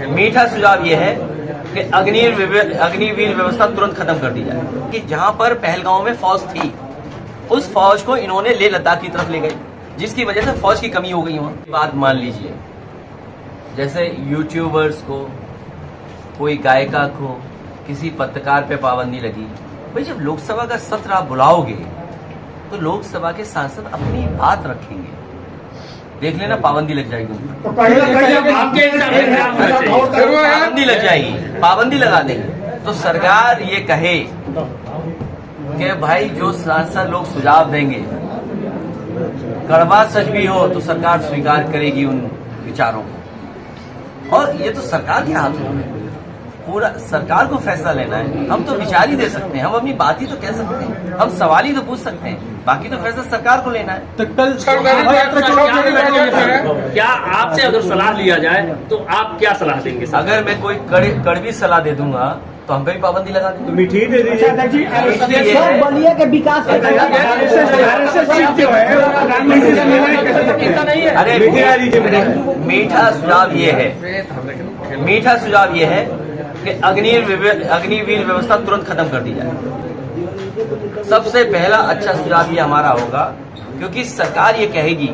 मीठा सुझाव ये है कि अग्निवीर व्यवस्था तुरंत खत्म कर दी जाए। कि जहां पर पहलगांव में फौज थी, उस फौज को इन्होंने लेह लद्दाख की तरफ ले गई, जिसकी वजह से फौज की कमी हो गई। वहां बात मान लीजिए, जैसे यूट्यूबर्स को, कोई गायिका को, किसी पत्रकार पे पाबंदी लगी। भाई जब लोकसभा का सत्र आप बुलाओगे तो लोकसभा के सांसद अपनी बात रखेंगे, देख लेना पाबंदी लग जाएगी। तो पाबंदी लग जाएगी, पाबंदी लगा देंगे। तो सरकार ये कहे कि भाई जो सांसद लोग सुझाव देंगे, कड़वा सच भी हो तो सरकार स्वीकार करेगी उन विचारों को। और ये तो सरकार के हाथ में है, पूरा सरकार को फैसला लेना है। हम तो विचार ही दे सकते हैं, हम अपनी बात ही तो कह सकते हैं, हम सवाल ही तो पूछ सकते हैं, बाकी तो फैसला सरकार को लेना है। तो कल क्या आपसे अगर सलाह लिया जाए तो आप क्या सलाह देंगे? अगर मैं कोई कड़वी सलाह दे दूंगा तो हम पे भी पाबंदी लगा देंगे। मीठी दे दीजिए। बलिया के विकास अरे मीठा सुझाव ये है कि अग्निवीर व्यवस्था तुरंत खत्म कर दी जाए। सबसे पहला अच्छा सुझाव ये हमारा होगा, क्योंकि सरकार ये कहेगी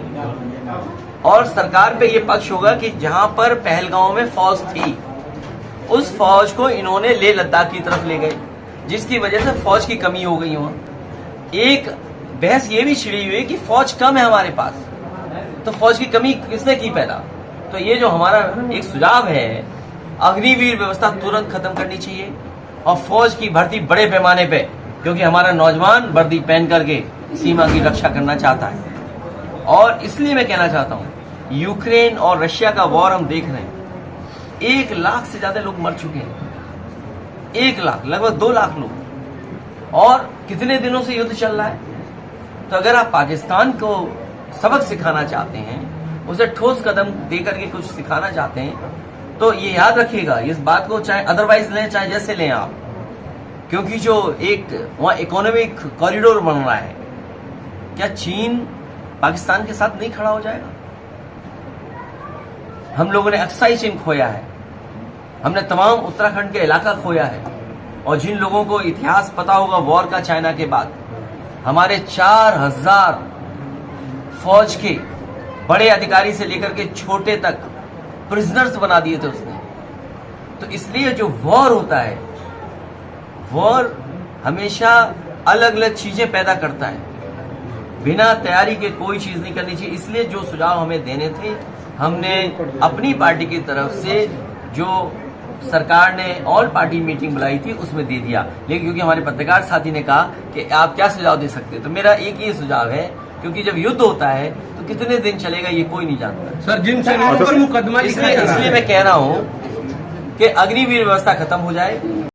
और सरकार पे ये पक्ष होगा कि जहां पर पहलगांव में फौज थी, उस फौज को इन्होंने लेह लद्दाख की तरफ ले गए, जिसकी वजह से फौज की कमी हो गई। वहां एक बहस ये भी छिड़ी हुई कि फौज कम है हमारे पास, तो फौज की कमी किसने की पैदा? तो ये जो हमारा एक सुझाव है, अग्निवीर व्यवस्था तुरंत खत्म करनी चाहिए और फौज की भर्ती बड़े पैमाने पे, क्योंकि हमारा नौजवान वर्दी पहन करके सीमा की रक्षा करना चाहता है। और इसलिए मैं कहना चाहता हूं, यूक्रेन और रशिया का वॉर हम देख रहे हैं, 1 लाख से ज्यादा लोग मर चुके हैं, 1 लाख, लगभग 2 लाख लोग, और कितने दिनों से युद्ध चल रहा है। तो अगर आप पाकिस्तान को सबक सिखाना चाहते हैं, उसे ठोस कदम देकर के कुछ सिखाना चाहते हैं, तो ये याद रखिएगा इस बात को, चाहे अदरवाइज लें चाहे जैसे लें आप, क्योंकि जो एक वहां इकोनॉमिक कॉरिडोर बन रहा है, क्या चीन पाकिस्तान के साथ नहीं खड़ा हो जाएगा? हम लोगों ने अक्साई चीन खोया है, हमने तमाम उत्तराखंड के इलाका खोया है, और जिन लोगों को इतिहास पता होगा वॉर का, चाइना के बाद हमारे 4000 फौज के बड़े अधिकारी से लेकर के छोटे तक प्रिजनर्स बना दिए थे उसने। तो इसलिए जो वॉर होता है, वॉर हमेशा अलग अलग चीजें पैदा करता है, बिना तैयारी के कोई चीज नहीं करनी चाहिए। इसलिए जो सुझाव हमें देने थे, हमने अपनी पार्टी की तरफ से, जो सरकार ने ऑल पार्टी मीटिंग बुलाई थी उसमें दे दिया। लेकिन क्योंकि हमारे पत्रकार साथी ने कहा कि आप क्या सुझाव दे सकते हैं, तो मेरा एक ही सुझाव है, क्योंकि जब युद्ध होता है तो कितने दिन चलेगा ये कोई नहीं जानता। सर, जिन सैनिकों पर मुकदमा, इसलिए मैं कह रहा हूं कि अग्निवीर व्यवस्था खत्म हो जाए।